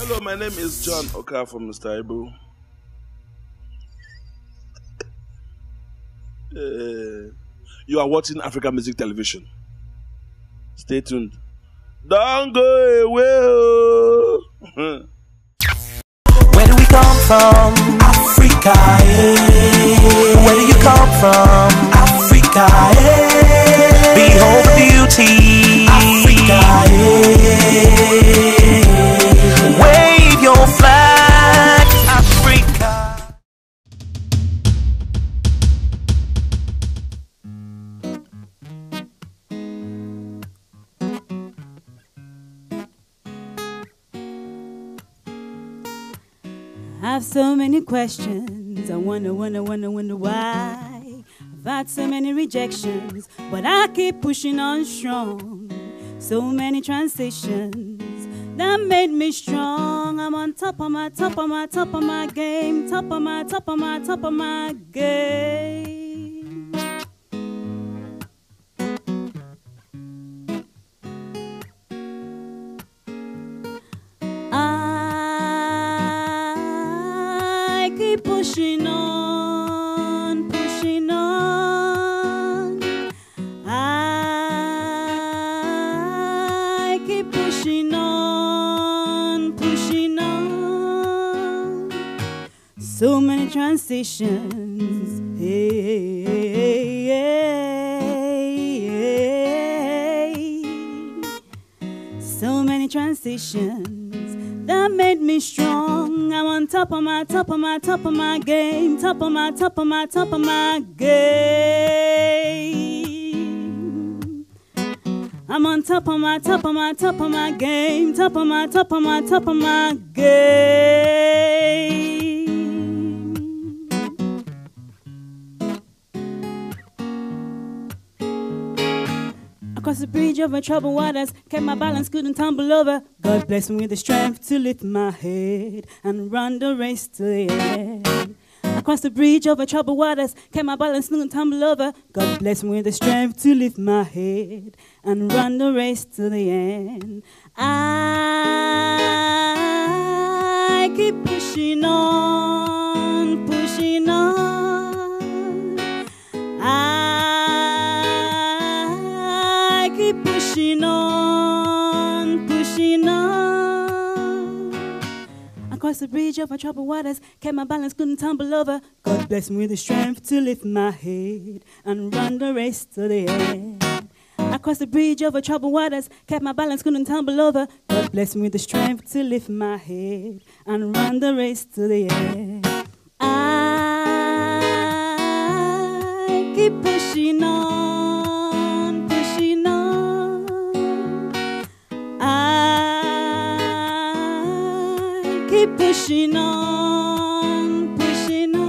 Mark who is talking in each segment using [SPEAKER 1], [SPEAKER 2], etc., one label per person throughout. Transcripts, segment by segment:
[SPEAKER 1] Hello, my name is John Oka from Mr. Ibu. You are watching African Music Television. Stay tuned. Don't go away.
[SPEAKER 2] Where do we come from? Africa, eh? Where do you come from? Africa, eh? Behold the beauty. Africa, eh? Wave your flag, Africa.
[SPEAKER 3] I have so many questions. I wonder why. I've had so many rejections, but I keep pushing on strong. So many transitions that made me strong. I'm on top of my game, top of my game. I keep pushing on, pushing on. I keep pushing on, pushing on. So many transitions. Hey, hey, hey, hey. So many transitions that made me strong. I'm on top of my game, top of my game. I'm on top of my game, top of my game. Across the bridge over troubled waters, kept my balance, couldn't tumble over. God bless me with the strength to lift my head and run the race to the end. Across the bridge over troubled waters, kept my balance, couldn't tumble over. God bless me with the strength to lift my head and run the race to the end. I keep pushing on, pushing on. I keep pushing on, pushing on. Across the bridge over troubled waters, kept my balance, couldn't tumble over. God bless me with the strength to lift my head and run the race to the end. Across the bridge over troubled waters, kept my balance, couldn't tumble over. God bless me with the strength to lift my head and run the race to the end. I keep pushing on, pushing on. I keep pushing on, pushing on.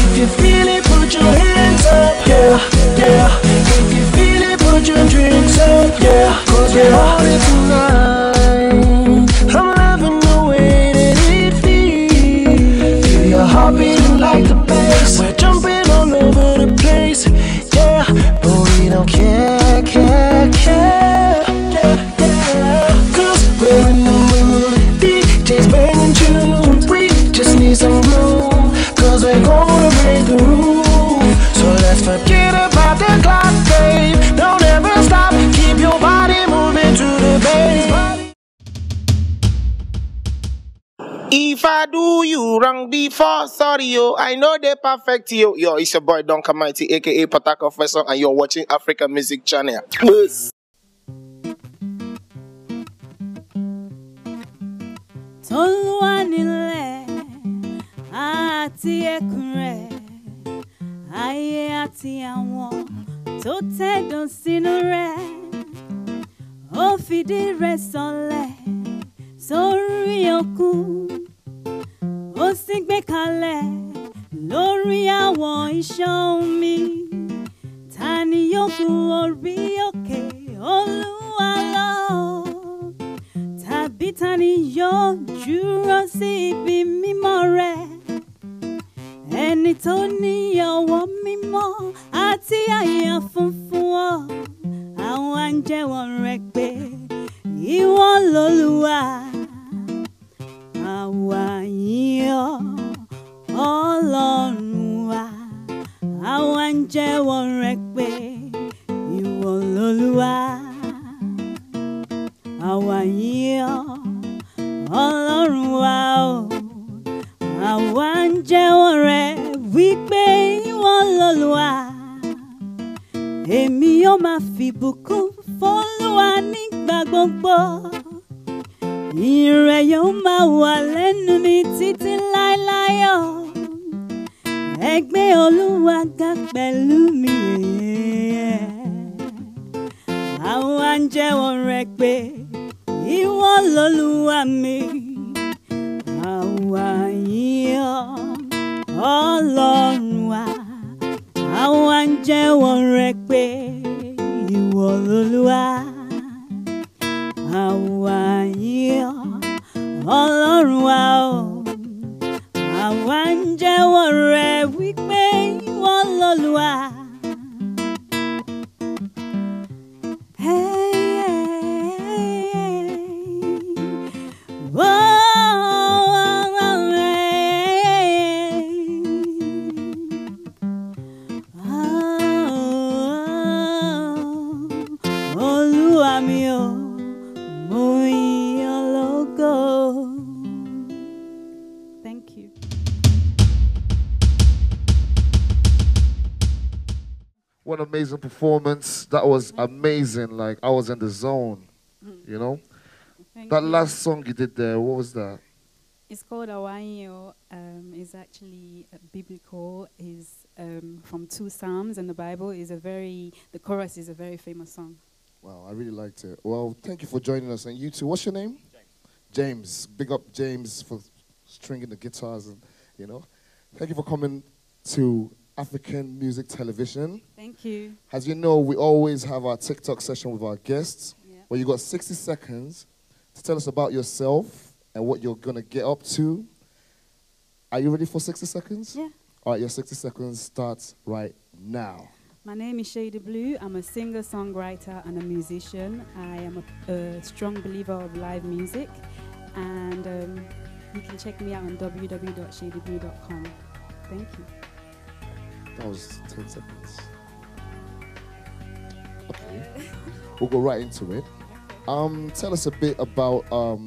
[SPEAKER 2] If you feel it, put your hands up, yeah, yeah. If you feel it, put your drinks up, yeah. Cause we're on it tonight. I'm loving the way that
[SPEAKER 4] If I do you wrong before, sorry yo, I know they perfect yo. Yo, it's your boy Don Kamighty, aka Pataka Professor, and you're watching Africa Music Channel. Yes.
[SPEAKER 3] Toluwanile àti ẹkùn rẹ̀, ayé àti àwọn tó tẹ̀dọ̀ sínú rẹ̀, ó fìdí rẹ̀ sọlẹ̀ sórí òkun, ó sì gbé kalẹ̀ lórí àwọn iṣan omi. Ta ni yóò gun orí òkè Olúwa lọ? Tàbí ta ni yóò dúró sí ibi mímọ́ rẹ̀? Ẹni tó ní ọwọ́ mímọ́ àti àyà funfun o, àwọn àǹjẹ́wọ̀ rẹ̀ pé ìwọ l'Olúwa. Àwa yìn ọ́, Ọlọ́run wa, àwa àǹjẹ́wọ̀ rẹ̀ pé ìwọ l'Olúwa. Àwa yìn ọ́, Ọlọ́run wa o, àwa àǹjẹ́wọ̀ rẹ̀ wípé ìwọ l'Olúwa. Èmi yóò máa fi ìbùkún f'Olúwa nígbà gbogbo. Ìrẹ̀ yóò máa wà lẹ́nu mi títí láéláé o. Ẹ gbé Olúwa ga pẹ̀lú mi. Àwọn àǹjẹ́wọ̀ rẹ̀ pé ìwọ l'Olúwa mi. Àwa yìn ọ́, Ọlọ́run wa. Àwọn àǹjẹ́wọ̀ rẹ̀ pé ìwọ l'Olúwa. Àwa yìn ọ́, Ọlọ́run wa o. Àwa àǹjẹ́wọ̀ rẹ̀ wípé ìwọ l'Olúwa. Thank you.
[SPEAKER 5] What an amazing performance. That was amazing. Like, I was in the zone, you know?
[SPEAKER 3] Thank
[SPEAKER 5] That
[SPEAKER 3] you.
[SPEAKER 5] last song you did there, what was that?
[SPEAKER 3] It's called Awanyo. It's actually biblical. Is from 2 Psalms in the Bible. The chorus is a very famous song.
[SPEAKER 5] Wow, I really liked it. Well, thank you for joining us. And you too, what's your name? James. Big up James for stringing the guitars and, you know. Thank you for coming to African Music Television.
[SPEAKER 3] Thank you.
[SPEAKER 5] As you know, we always have our TikTok session with our guests,
[SPEAKER 3] Yeah.
[SPEAKER 5] where you got 60 seconds to tell us about yourself and what you're going to get up to. Are you ready for 60 seconds?
[SPEAKER 3] Yeah.
[SPEAKER 5] All right, your 60 seconds starts right now.
[SPEAKER 3] My name is Shady Blue. I'm a singer, songwriter, and a musician. I am a strong believer of live music, and you can check me out on www.shadyblue.com. Thank you.
[SPEAKER 5] That was 10 seconds. Okay. We'll go right into it. Tell us a bit about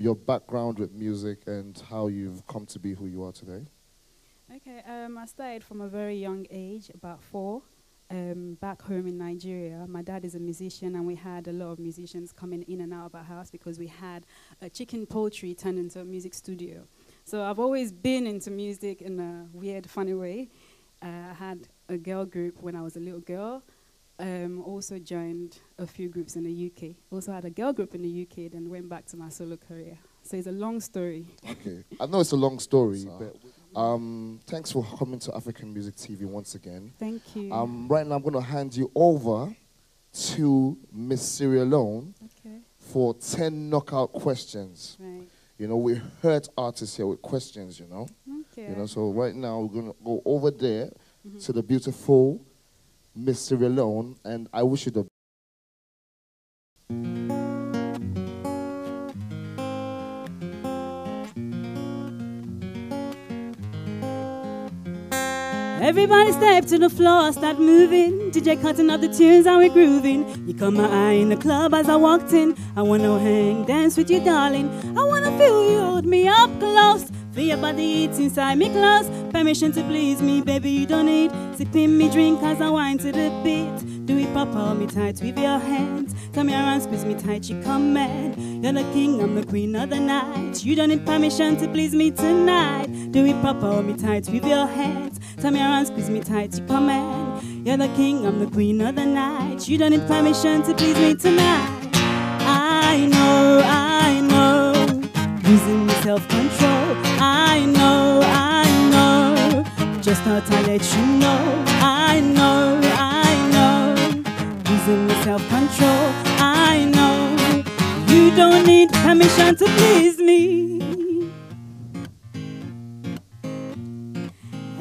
[SPEAKER 5] your background with music and how you've come to be who you are today.
[SPEAKER 3] Okay, I started from a very young age, about 4, back home in Nigeria. My dad is a musician, and we had a lot of musicians coming in and out of our house because we had a chicken poultry turned into a music studio. So I've always been into music in a weird, funny way. I had a girl group when I was a little girl. Also joined a few groups in the UK. Also had a girl group in the UK, then went back to my solo career. So it's a long story.
[SPEAKER 5] Okay. I know it's a long story, but thanks for coming to African Music TV once again.
[SPEAKER 3] Thank you.
[SPEAKER 5] Right now I'm going to hand you over to Miss Sierra Leone for 10 knockout questions.
[SPEAKER 3] Right.
[SPEAKER 5] You know, we heard artists here with questions, you know.
[SPEAKER 3] Okay.
[SPEAKER 5] You know, so right now we're going to go over there to the beautiful Miss Sierra Leone, and I wish you the
[SPEAKER 3] Everybody step to the floor, start moving. DJ cutting up the tunes and we're grooving. You caught my eye in the club as I walked in. I wanna hang, dance with you, darling. I wanna feel you hold me up close. Feel your body it's inside me close. Permission to please me, baby, you don't need. Sipping me drink as I wine to the beat. Do it proper, hold me tight with your hands. Turn me around, squeeze me tight, you command. You're the king, I'm the queen of the night. You don't need permission to please me tonight. Do it proper, hold me tight with your hands. Turn me around, squeeze me tight, you command. You're the king, I'm the queen of the night. You don't need permission to please me tonight. I know, losing my self-control. I know, just thought I'd let you know. I know, losing my self-control. I know, you don't need permission to please me.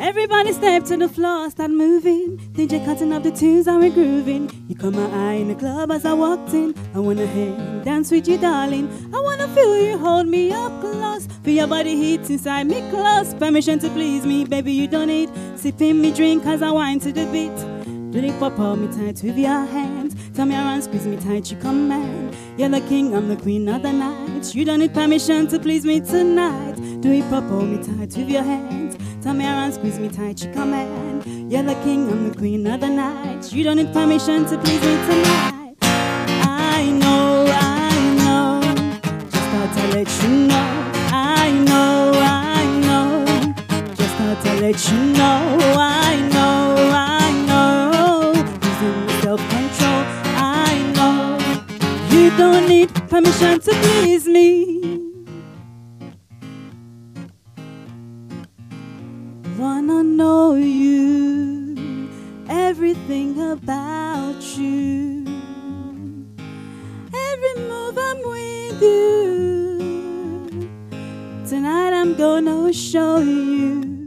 [SPEAKER 3] Everybody step to the floor, start moving. DJ cutting up the tunes and we're grooving. You caught my eye in the club as I walked in. I wanna hang, dance with you, darling. I wanna feel you hold me up close. Feel your body heat inside me close. Permission to please me, baby, you don't need. Sipping me drink as I wine to the beat. Do the pop, hold me tight with your hands. Turn me around, squeeze me tight, you command. You're the king, I'm the queen of the night. You don't need permission to please me tonight. Do it pop, hold me tight with your hands. Turn me around, squeeze me tight, you command. You're the king, I'm the queen of the night. You don't need permission to please me tonight. I know, just thought I'd let you know. I know, just thought I'd let you know. I know, losing my self-control. I know, you don't need permission to please me. Wanna know you, everything about you. Every move I'm with you. Tonight I'm gonna show you.